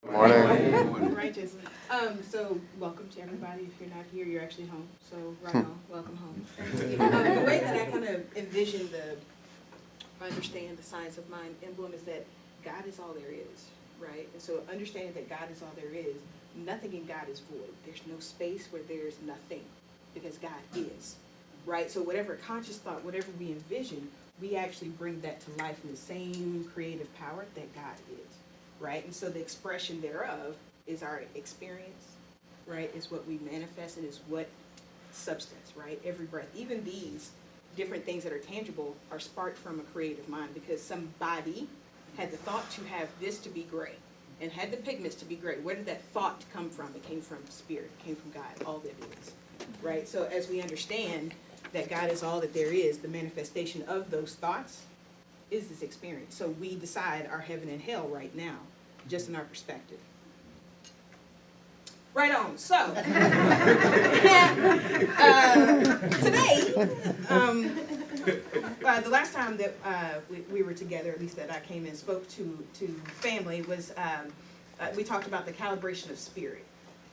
Morning. Righteous. So welcome to everybody. If you're not here, you're actually home. So right on, welcome home. The way that I kind of envision understand the science of mind emblem is that God is all there is, right? And so understanding that God is all there is, nothing in God is void. There's no space where there's nothing because God is, right? So whatever conscious thought, whatever we envision, we actually bring that to life in the same creative power that God is. Right? And so the expression thereof is our experience, right? Is what we manifest and is what substance, right? Every breath. Even these different things that are tangible are sparked from a creative mind because somebody had the thought to have this to be gray and had the pigments to be gray. Where did that thought come from? It came from spirit. It came from God, all that is, right? So as we understand that God is all that there is, the manifestation of those thoughts is this experience. So we decide our heaven and hell right now, just in our perspective. Right on. So today, the last time that we were together, at least that I came and spoke to family, was we talked about the calibration of spirit,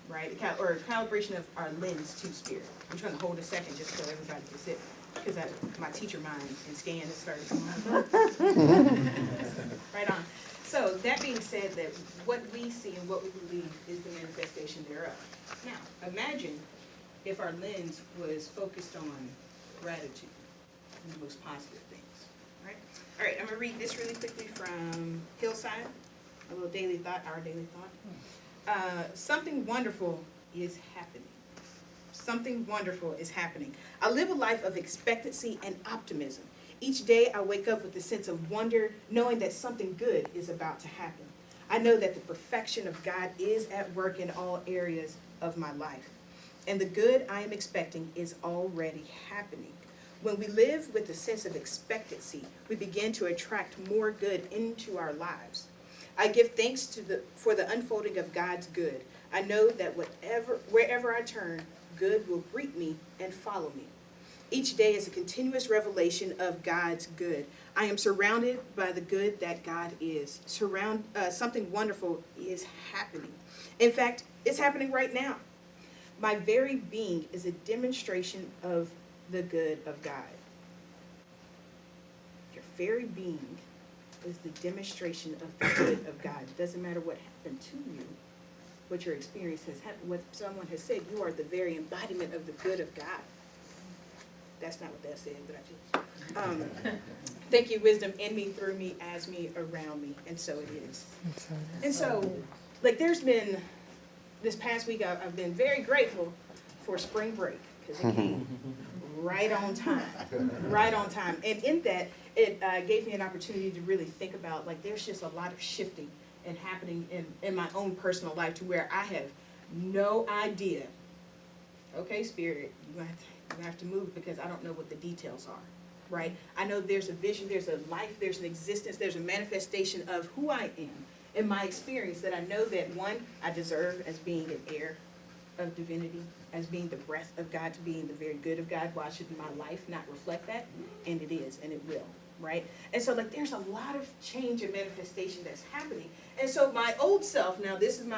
right? Or calibration of our lens to spirit. I'm trying to hold a second just so everybody can sit. Because my teacher mind and scan has started coming on. Right on. So that being said, that what we see and what we believe is the manifestation thereof. Now, imagine if our lens was focused on gratitude and the most positive things. Right? All right, I'm going to read this really quickly from Hillside, a little daily thought, our daily thought. Something wonderful is happening. Something wonderful is happening. I live a life of expectancy and optimism. Each day I wake up with a sense of wonder, knowing that something good is about to happen. I know that the perfection of God is at work in all areas of my life. And the good I am expecting is already happening. When we live with a sense of expectancy, we begin to attract more good into our lives. I give thanks for the unfolding of God's good. I know that wherever I turn, good will greet me and follow me. Each day is a continuous revelation of God's good. I am surrounded by the good that God is. Something wonderful is happening. In fact, it's happening right now. My very being is a demonstration of the good of God. Your very being is the demonstration of the good of God. It doesn't matter what happened to you. What your experience has happened, what someone has said, you are the very embodiment of the good of God. That's not what that said, but I just. Thank you, wisdom, in me, through me, as me, around me, and so it is. And so, there's been, this past week, I've been very grateful for spring break, because it came right on time, right on time. And in that, it gave me an opportunity to really think about, there's just a lot of shifting and happening in my own personal life to where I have no idea. Okay, Spirit, you're gonna have to move because I don't know what the details are, right? I know there's a vision, there's a life, there's an existence, there's a manifestation of who I am in my experience that I know that, one, I deserve as being an heir of divinity, as being the breath of God, to being the very good of God. Why should my life not reflect that? And it is, and it will. Right? And so there's a lot of change and manifestation that's happening. And so my old self, now this is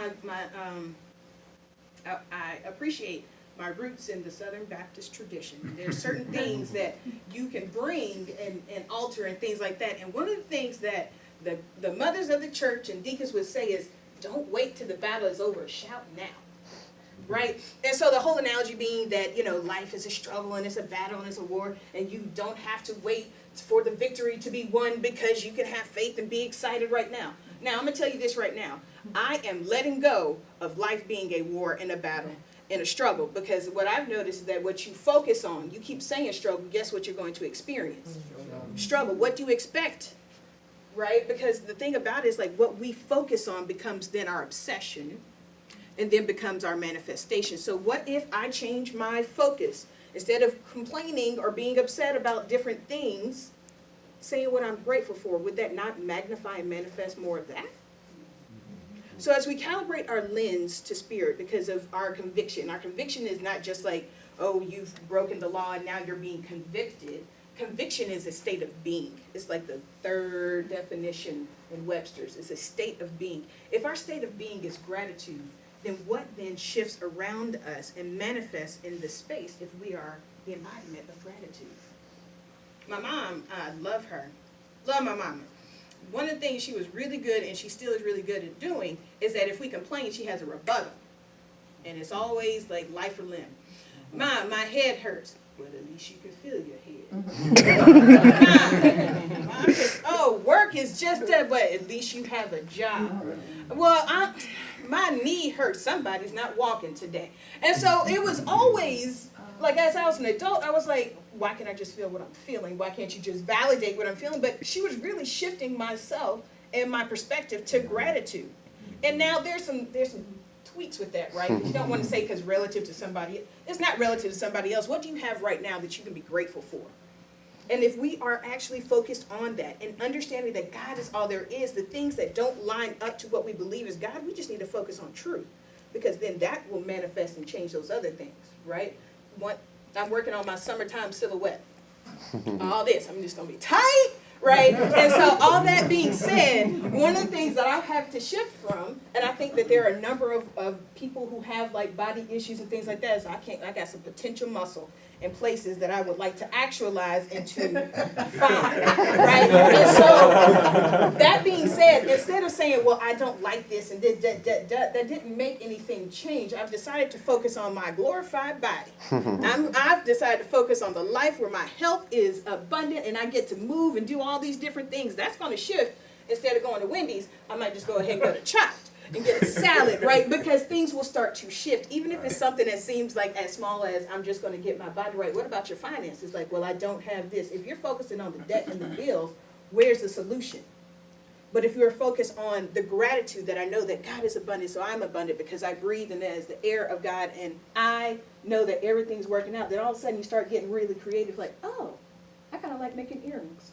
I appreciate my roots in the Southern Baptist tradition. There's certain things that you can bring and alter and things like that. And one of the things that the mothers of the church and deacons would say is, don't wait till the battle is over, shout now. Right? And so the whole analogy being that, life is a struggle and it's a battle and it's a war, and you don't have to wait for the victory to be won because you can have faith and be excited right now. Now, I'm going to tell you this right now. I am letting go of life being a war and a battle and a struggle, because what I've noticed is that what you focus on, you keep saying struggle, guess what you're going to experience? Struggle. What do you expect? Right? Because the thing about it is what we focus on becomes then our obsession, and then becomes our manifestation. So what if I change my focus? Instead of complaining or being upset about different things, saying what I'm grateful for, would that not magnify and manifest more of that? So as we calibrate our lens to spirit because of our conviction is not just oh, you've broken the law and now you're being convicted. Conviction is a state of being. It's like the third definition in Webster's. It's a state of being. If our state of being is gratitude, then what then shifts around us and manifests in the space if we are the embodiment of gratitude? My mom, I love her. Love my mama. One of the things she was really good, and she still is really good at doing, is that if we complain, she has a rebuttal. And it's always like life or limb. Mom, my head hurts. Well, at least you can feel your head. Mom says, oh, work is just that, but at least you have a job. Well, my knee hurts. Somebody's not walking today. And so it was always, like as I was an adult, I was like, why can't I just feel what I'm feeling? Why can't you just validate what I'm feeling? But she was really shifting myself and my perspective to gratitude. And now there's some tweaks with that, right? You don't want to say because relative to somebody, it's not relative to somebody else. What do you have right now that you can be grateful for? And if we are actually focused on that and understanding that God is all there is, the things that don't line up to what we believe is God, we just need to focus on truth, because then that will manifest and change those other things, right? I'm working on my summertime silhouette. All this, I'm just going to be tight, right? And so all that being said, one of the things that I have to shift from, and I think that there are a number of people who have like body issues and things like that, so I got some potential muscle in places that I would like to actualize into fine, right? And so that being said, instead of saying, well, I don't like this and that didn't make anything change, I've decided to focus on my glorified body. I've decided to focus on the life where my health is abundant and I get to move and do all these different things. That's going to shift. Instead of going to Wendy's, I might just go ahead and go to Chopped and get a salad, right? Because things will start to shift, even if it's something that seems like as small as I'm just going to get my body right. What about your finances? Like, well, I don't have this. If you're focusing on the debt and the bills, where's the solution? But if you're focused on the gratitude that I know that God is abundant, so I'm abundant because I breathe and that is the air of God, and I know that everything's working out, then all of a sudden you start getting really creative, like, oh, I kind of like making earrings.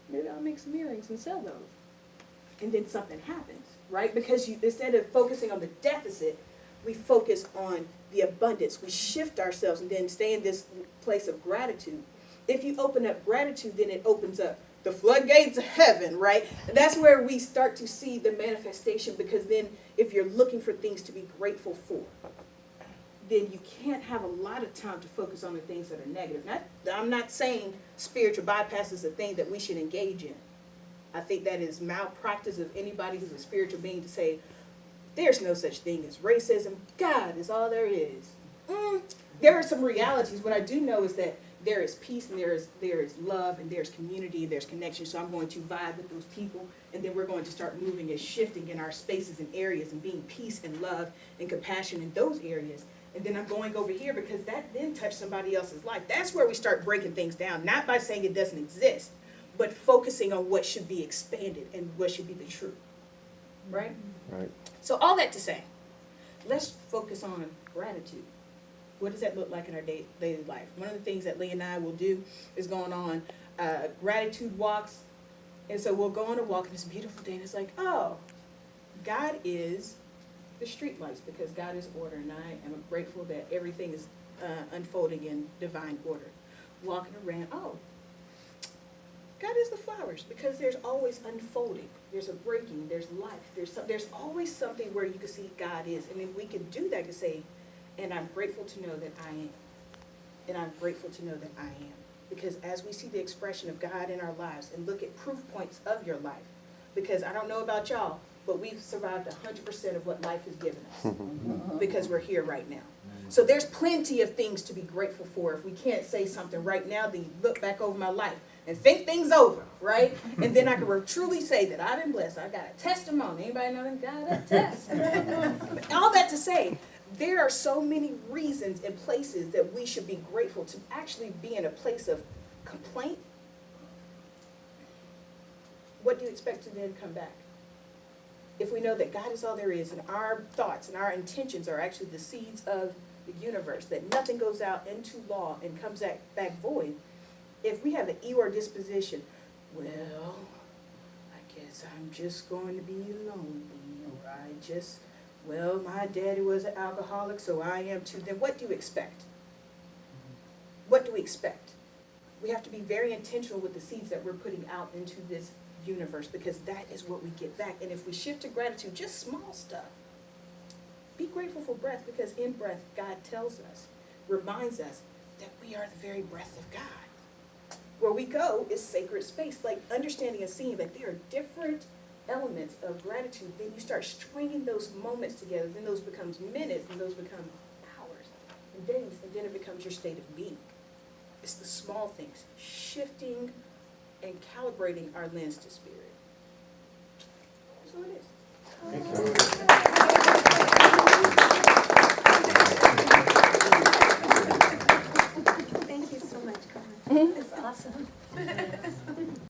Maybe I'll make some earrings and sell those. And then something happens, right? Because instead of focusing on the deficit, we focus on the abundance. We shift ourselves and then stay in this place of gratitude. If you open up gratitude, then it opens up the floodgates of heaven, right? That's where we start to see the manifestation, because then if you're looking for things to be grateful for, then you can't have a lot of time to focus on the things that are negative. I'm not saying spiritual bypass is a thing that we should engage in. I think that is malpractice of anybody who's a spiritual being to say, there's no such thing as racism. God is all there is. There are some realities. What I do know is that there is peace and there is love and there's community and there's connection. So I'm going to vibe with those people, and then we're going to start moving and shifting in our spaces and areas and being peace and love and compassion in those areas. And then I'm going over here because that then touched somebody else's life. That's where we start breaking things down, not by saying it doesn't exist, but focusing on what should be expanded and what should be the truth. Right? Right. So all that to say, let's focus on gratitude. What does that look like in our daily life? One of the things that Lee and I will do is going on gratitude walks. And so we'll go on a walk, and it's a beautiful day, and it's like, oh, God is the street lights, because God is order, and I am grateful that everything is unfolding in divine order. Walking around, oh, God is the flowers, because there's always unfolding. There's a breaking, there's life, there's always something where you can see God is. And then we can do that to say, and I'm grateful to know that I am. And I'm grateful to know that I am. Because as we see the expression of God in our lives and look at proof points of your life, because I don't know about y'all, but we've survived 100% of what life has given us because we're here right now. So there's plenty of things to be grateful for. If we can't say something right now, then look back over my life and think things over, right? And then I can truly say that I've been blessed. I got a testimony. Anybody know that? Got a test. All that to say, there are so many reasons and places that we should be grateful to actually be in a place of complaint. What do you expect to then come back? If we know that God is all there is, and our thoughts and our intentions are actually the seeds of the universe, that nothing goes out into law and comes back void, if we have an Eeyore disposition, well, I guess I'm just going to be lonely, or my daddy was an alcoholic, so I am too, then what do you expect? What do we expect? We have to be very intentional with the seeds that we're putting out into this universe, because that is what we get back. And if we shift to gratitude, just small stuff. Be grateful for breath, because in breath, God tells us, reminds us that we are the very breath of God. Where we go is sacred space, like understanding and seeing that there are different elements of gratitude. Then you start stringing those moments together, then those becomes minutes, and those become hours and days, and then it becomes your state of being. It's the small things, shifting and calibrating our lens to spirit. That's what it is.